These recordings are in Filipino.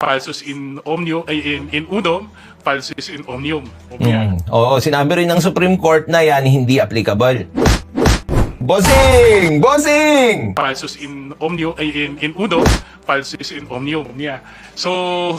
falsus in omnium, in unum, falsus in omnium. Oo, sinabi rin ng Supreme Court na yan hindi applicable. Bossing! Bossing! Falsus in omnium, in unum, falsus in omnium. So,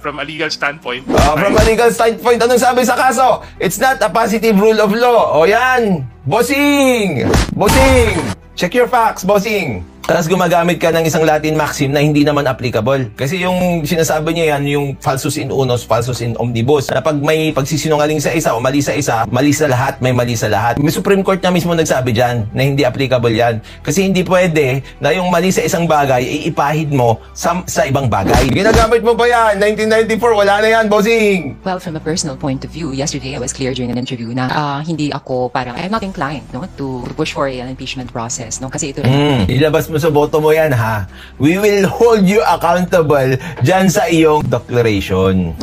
from a legal standpoint... from a legal standpoint, anong sabi sa kaso? It's not a positive rule of law. O yan! Bossing! Bossing! Check your facts, bossing! Tapos gumagamit ka ng isang Latin maxim na hindi naman applicable. Kasi yung sinasabi niya yan, yung falsus in unus, falsus in omnibus, na pag may pagsisinungaling sa isa o mali sa isa, mali sa lahat, may mali sa lahat. May Supreme Court na mismo nagsabi dyan na hindi applicable yan. Kasi hindi pwede na yung mali sa isang bagay ay ipahid mo sa ibang bagay. Ginagamit mo pa yan, 1994, wala na yan, bossing! Well, from a personal point of view, yesterday I was clear during an interview na hindi ako parang, I'm not inclined to push for an impeachment process. No? Kasi ito ilabas mo sa boto mo yan, ha? We will hold you accountable dyan sa iyong declaration.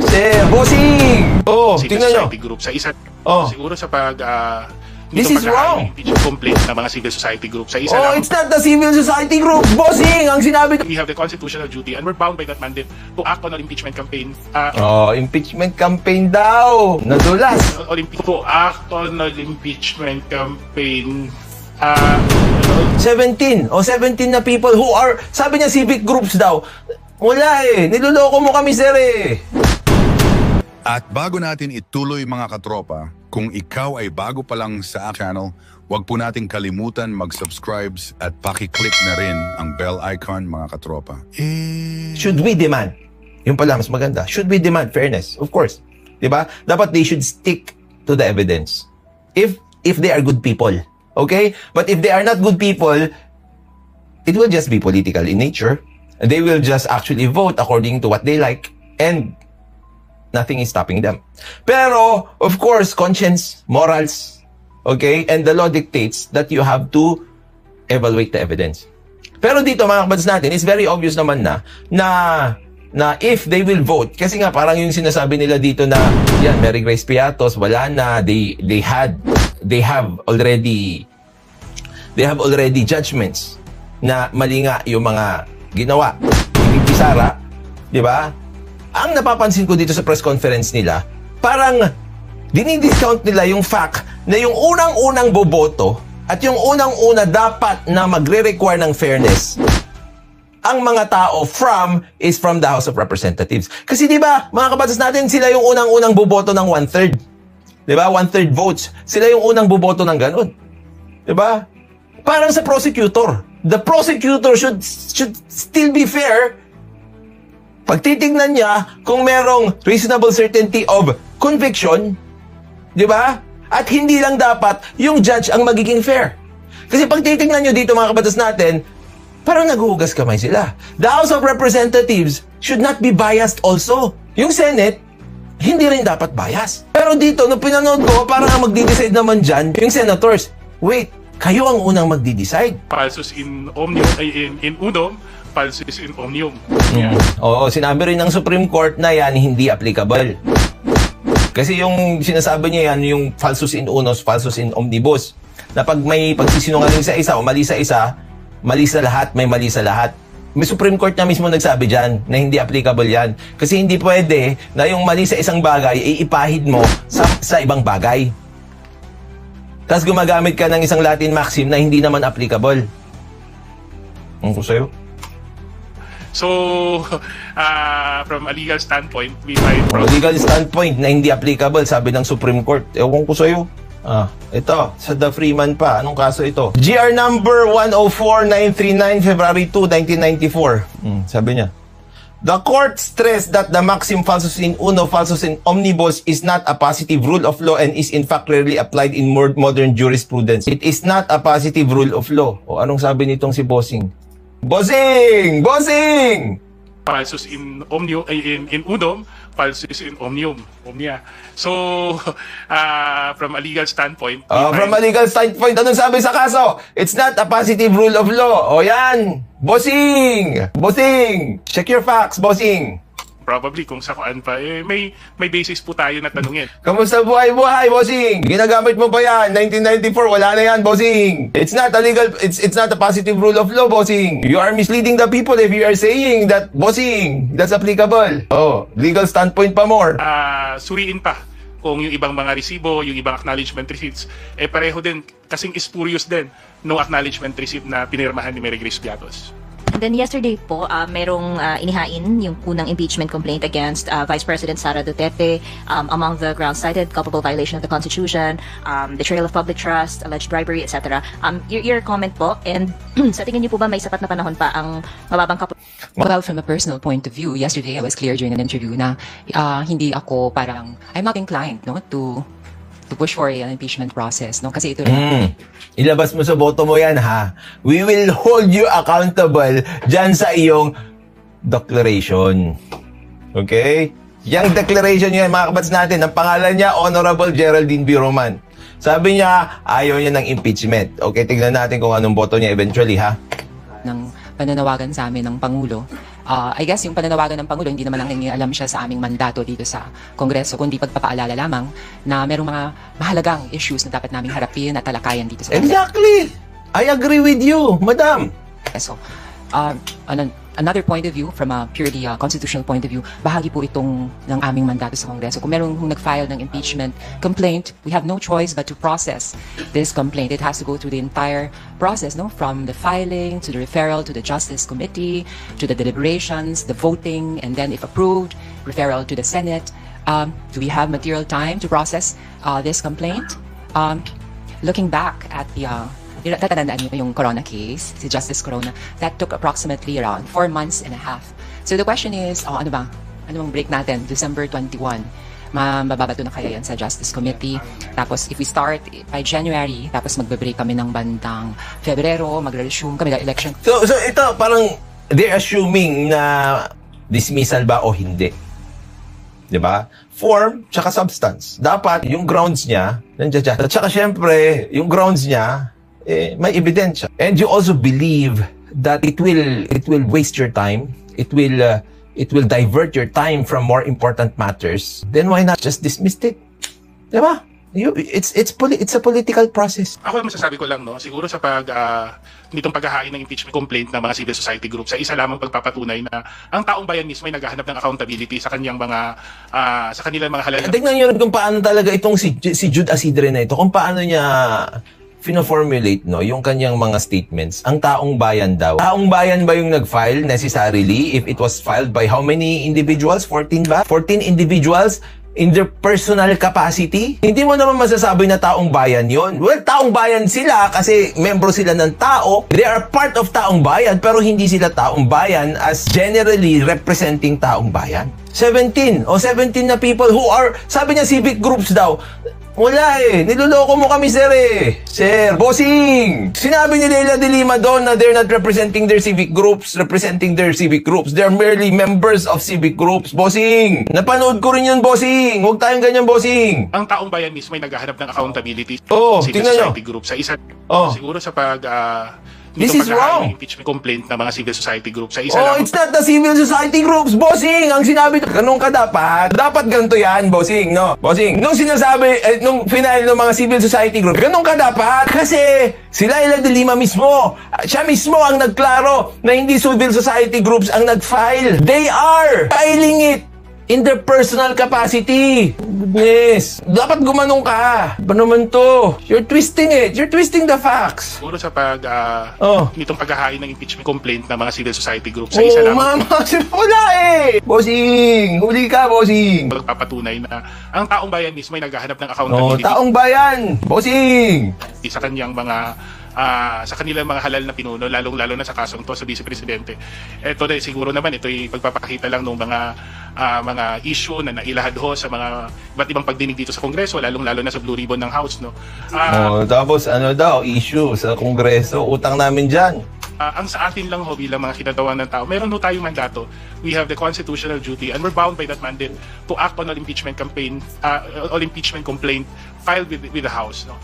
Bossing! Oh, tingnan nyo. Group sa isa. Oh. Siguro sa pag... This is wrong. Complaint ng mga civil society group sa isa lang. It's not the civil society group, bossing! Ang sinabi... We have the constitutional duty and we're bound by that mandate to act on an impeachment campaign. Impeachment campaign daw! Nadulas! To act on an impeachment campaign. 17 na people who are, sabi niya civic groups daw. Wala niloloko mo kami, sir At bago natin ituloy mga katropa, kung ikaw ay bago pa lang sa channel, huwag po nating kalimutan mag-subscribe at paki-click na rin ang bell icon mga katropa. Should we demand? Yung pala mas maganda. Should we demand fairness? Of course. Diba? Dapat they should stick to the evidence. If they are good people. Okay? But if they are not good people, it will just be political in nature. They will just actually vote according to what they like and nothing is stopping them. Pero, of course, conscience, morals, okay? And the law dictates that you have to evaluate the evidence. Pero dito, mga kabads natin, it's very obvious naman na if they will vote, kasi nga parang yung sinasabi nila dito na, yan, Mary Grace Piatos, wala na, they have already judgments na mali nga yung mga ginawa. Hindi Sara, di ba? Ang napapansin ko dito sa press conference nila, parang dinidiscount nila yung fact na yung unang-unang boboto at yung unang-una dapat na magre-require ng fairness ang mga tao is from the House of Representatives. Kasi di ba, mga kabatas natin, sila yung unang-unang boboto ng 1/3. Di ba? 1/3 votes. Sila yung unang boboto ng ganun. Di ba? Parang sa prosecutor. The prosecutor should still be fair pag titignan niya kung merong reasonable certainty of conviction. Di ba? At hindi lang dapat yung judge ang magiging fair. Kasi pag titignan nyo dito mga kabatas natin, parang naghuhugas kamay sila. The House of Representatives should not be biased also. Yung Senate, hindi rin dapat bias. Pero dito, nung pinanood ko, parang magdi-decide naman dyan, yung senators, wait, kayo ang unang magdi-decide. Falsus in omnium, in unum, falsus in omnium. Oo, sinabi rin ng Supreme Court na yan hindi applicable. Kasi yung sinasabi niya yan, yung falsus in unus, falsus in omnibus, na pag may pagsisinungaling sa isa o mali sa isa, mali sa lahat, may mali sa lahat. May Supreme Court na mismo nagsabi dyan na hindi applicable yan. Kasi hindi pwede na yung mali sa isang bagay ay ipahid mo sa ibang bagay. Tapos gumagamit ka ng isang Latin maxim na hindi naman applicable. Ang ko sa'yo? So, from a legal standpoint, we find... From a legal standpoint na hindi applicable, sabi ng Supreme Court. Ewan ko sa'yo. Ito, sa The Freeman pa. Anong kaso ito? GR number 104939, February 2, 1994. Sabi niya, the court stressed that the maxim falsus in uno, falsus in omnibus is not a positive rule of law and is in fact rarely applied in modern jurisprudence. It is not a positive rule of law. O anong sabi nitong si Bossing? Bossing! Bossing! Falsus in omnium, in unum, falsus in omnium. So, from a legal standpoint... from a legal standpoint, anong sabi sa kaso? It's not a positive rule of law. O yan! Bossing! Bossing! Check your facts, bossing! Probably kung sa kuan pa, may basis po tayo na tanungin. Kamusta buhay-buhay, bossing? Ginagamit mo pa yan. 1994, wala na yan, bossing. It's not a legal, it's not a positive rule of law, bossing. You are misleading the people if you are saying that, bossing, that's applicable. Oh, legal standpoint pa more. Suriin pa kung yung ibang mga resibo, yung ibang acknowledgement receipts, pareho din, kasing spurious din no acknowledgement receipt na pinirmahan ni Mary Grace Piatos. And then yesterday po, merong inihain yung unang impeachment complaint against Vice President Sara Duterte. Among the grounds cited, culpable violation of the Constitution, betrayal of public trust, alleged bribery, etc. Your comment po, and sa tingin niyo po ba may sapat na panahon pa ang mababang Well, from a personal point of view, yesterday I was clear during an interview na hindi ako parang, I'm not inclined no, to push for an impeachment process. No? Kasi ito Ilabas mo sa boto mo yan, ha? We will hold you accountable dyan sa iyong declaration. Okay? Yang declaration yan, mga kabats natin, ang pangalan niya, Honorable Geraldine B. Roman. Sabi niya, ayaw niya ng impeachment. Okay, tignan natin kung anong boto niya eventually, ha? ng pananawagan sa amin ng Pangulo. I guess yung pananawagan ng Pangulo, hindi naman lang alam siya sa aming mandato dito sa Kongreso, kundi pagpapaalala lamang na merong mga mahalagang issues na dapat naming harapin at talakayan dito sa Exactly! I agree with you, madam. So, another point of view, from a purely constitutional point of view, bahagi po itong ng aming mandato sa Kongreso. Kung merong nag-file ng impeachment complaint, we have no choice but to process this complaint. It has to go through the entire process, no? From the filing, to the referral, to the Justice Committee, to the deliberations, the voting, and then if approved, referral to the Senate. Do we have material time to process this complaint? Looking back at the tatandaan niyo yung Corona case, si Justice Corona, that took approximately around 4 months and a half. So the question is, ano bang break natin? December 21. Mababato na kaya yan sa Justice Committee. Tapos if we start by January, tapos magbe-break kami ng bandang Febrero, magre-resume kami ng election. So ito, parang they're assuming na dismissal ba o hindi. Diba? Form, tsaka substance. Dapat yung grounds niya, nandiyan dyan. At saka syempre, yung grounds niya, may ebidensya. And you also believe that it will waste your time. It will divert your time from more important matters. Then why not just dismiss it? Diba? It's a political process. Ako masasabi ko lang, no, siguro sa nitong paghahain ng impeachment complaint ng mga civil society groups, sa isa lamang pagpapatunay na ang taong bayan mismo ay naghahanap ng accountability sa kanyang mga sa kanilang mga halal. Tingnan niyo kung paano talaga itong si Jude Asidre na ito, kung paano niya fino-formulate, no, yung kanyang mga statements. Ang taong bayan daw. Taong bayan ba yung nag-file necessarily if it was filed by how many individuals? 14 ba? 14 individuals in their personal capacity? Hindi mo naman masasabi na taong bayan yon. Well, taong bayan sila kasi membro sila ng tao. They are part of taong bayan pero hindi sila taong bayan as generally representing taong bayan. 17 na people who are, sabi niya civic groups daw. Wala niloloko mo kami sir Sir, bossing! Sinabi ni Leila de Lima doon na they're not representing their civic groups, They're merely members of civic groups, bossing! Napanood ko rin yun, bossing! Huwag tayong ganyan, bossing! Ang taong bayan mismo ay naghahanap ng accountability sa civil society group. Sa isa, siguro sa this is wrong. Impeachment complaint ng mga civil society groups. Sa isa lamang, it's not the civil society groups, bossing! Ang sinabi, ganun ka dapat. Dapat ganito yan, bossing, no? Bossing, nung sinasabi, nung final ng mga civil society groups, ganun ka dapat. Kasi sila Leila de Lima mismo, siya mismo ang nagklaro na hindi civil society groups ang nag-file. They are filing it in their personal capacity. Goodness. Dapat gumanong ka. Ba naman to? You're twisting it. You're twisting the facts. siguro sa nitong paghahain ng impeachment complaint ng mga civil society groups. Sa isa lamang, wala Bossing! Huli ka, bossing! magpapatunay na ang taong bayan mismo ay naghahanap ng accountability Taong bayan! Bossing! sa kanyang sa kanilang mga halal na pinuno, lalong-lalo na sa kasong to sa Vice Presidente. Ito na siguro naman, ito ay pagpapakita lang ng mga issue na nailahad ho sa mga iba't ibang pagdinig dito sa Kongreso, lalong-lalo na sa Blue Ribbon ng House, no. Tapos issue sa Kongreso, utang namin dyan. Ang sa atin lang ho bilang mga kinatawan ng tao, meron ho tayong mandato. We have the constitutional duty and we're bound by that mandate to act on all impeachment complaint filed with the House, no.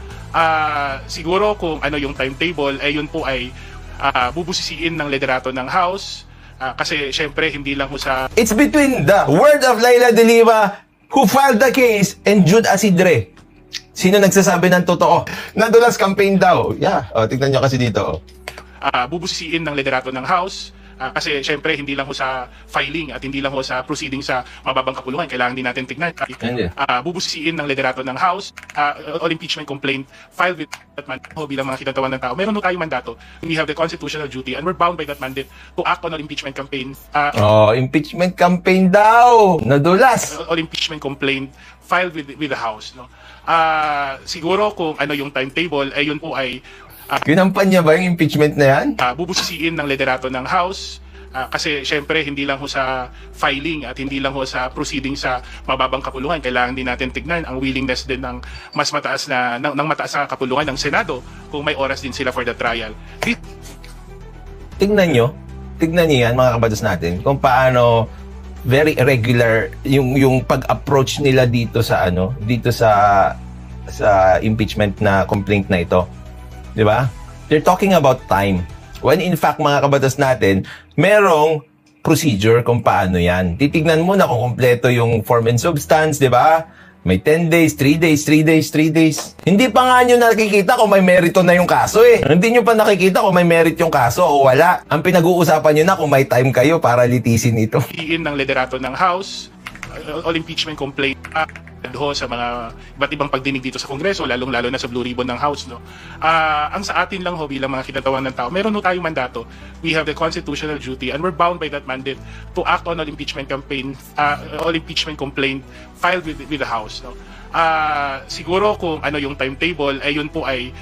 Siguro kung ano yung timetable, yun po ay bubusisiin ng liderato ng House Kasi syempre hindi lang ho sa It's between the word of Laila de Lima, who filed the case, and Jude Asidre. Sino nagsasabi ng totoo? Nadulas campaign daw. Yeah. O, tignan nyo kasi dito. bubusisiin ng liderato ng House. Kasi syempre hindi lang ho sa filing at hindi lang ho sa proceeding sa mababang kapulungan, kailangan din natin tignan. Bubusisiin ng liderato ng House, all impeachment complaint filed with that mandate bilang mga kinatawan ng tao. Meron ho tayong mandato. We have the constitutional duty and we're bound by that mandate to act on all impeachment campaign. Impeachment campaign daw. Nadulas. All impeachment complaint filed with the House. No? Siguro kung ano yung timetable, ay yun po ay Kinampanya ba yung impeachment na yan? bubusisiin ng liderato ng House. Kasi syempre hindi lang ho sa filing at hindi lang ho sa proceeding sa mababang kapulungan, kailangan din natin tignan ang willingness din ng mas mataas na mataas na kapulungan ng Senado kung may oras din sila for the trial. Tignan nyo yan mga kabatas natin kung paano very irregular yung pag-approach nila dito sa impeachment na complaint na ito. 'Di ba? They're talking about time. When in fact, mga kabatas natin, merong procedure kung paano yan. Titignan mo na kung kompleto yung form and substance, 'di ba? May 10 days, 3 days, 3 days, 3 days. Hindi pa nga nyo nakikita kung may merito na yung kaso eh. Hindi nyo pa nakikita kung may merit yung kaso o wala. Ang pinag-uusapan nyo na kung may time kayo para litisin ito. Iin ng liderato ng House, all impeachment complaint ho sa mga iba't ibang pagdinig dito sa Kongreso, lalong-lalo na sa Blue Ribbon ng House. No? Ang sa atin lang ho bilang mga kinatawan ng tao, meron ho tayong mandato. We have the constitutional duty and we're bound by that mandate to act on all impeachment campaign, all impeachment complaint filed with the House. No? Siguro kung ano yung timetable, ay yun po ay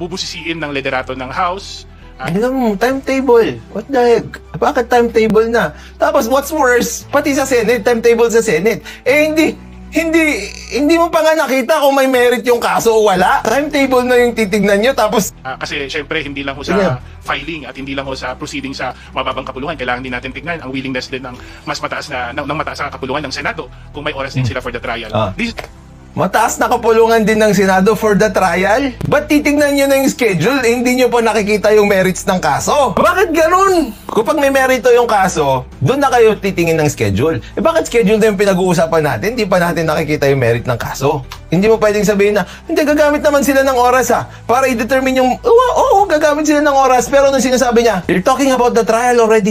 bubusisiin ng liderato ng House. Ano, timetable? What the heck? Bakit timetable na? Tapos what's worse, pati sa Senate, timetable sa Senate. Hindi mo pa nga nakita kung may merit yung kaso o wala. Timetable na yung titignan nyo, tapos kasi syempre hindi lang ho sa filing at hindi lang ho sa proceeding sa mababang kapulungan, kailangan din natin tignan ang willingness din ng mas mataas na mataas na kapulungan ng Senado kung may oras din sila for the trial. mataas na kapulungan din ng Senado for the trial. Ba't titignan nyo na yung schedule? Hindi nyo pa nakikita yung merits ng kaso. Bakit ganun? Kapag may merito yung kaso, doon na kayo titingin ng schedule. Bakit schedule na yung pinag-uusapan natin? Hindi pa natin nakikita yung merit ng kaso. Hindi mo pwedeng sabihin na, hindi, gagamit naman sila ng oras para i-determine yung, gagamit sila ng oras. Pero nung sinasabi niya, you're talking about the trial already.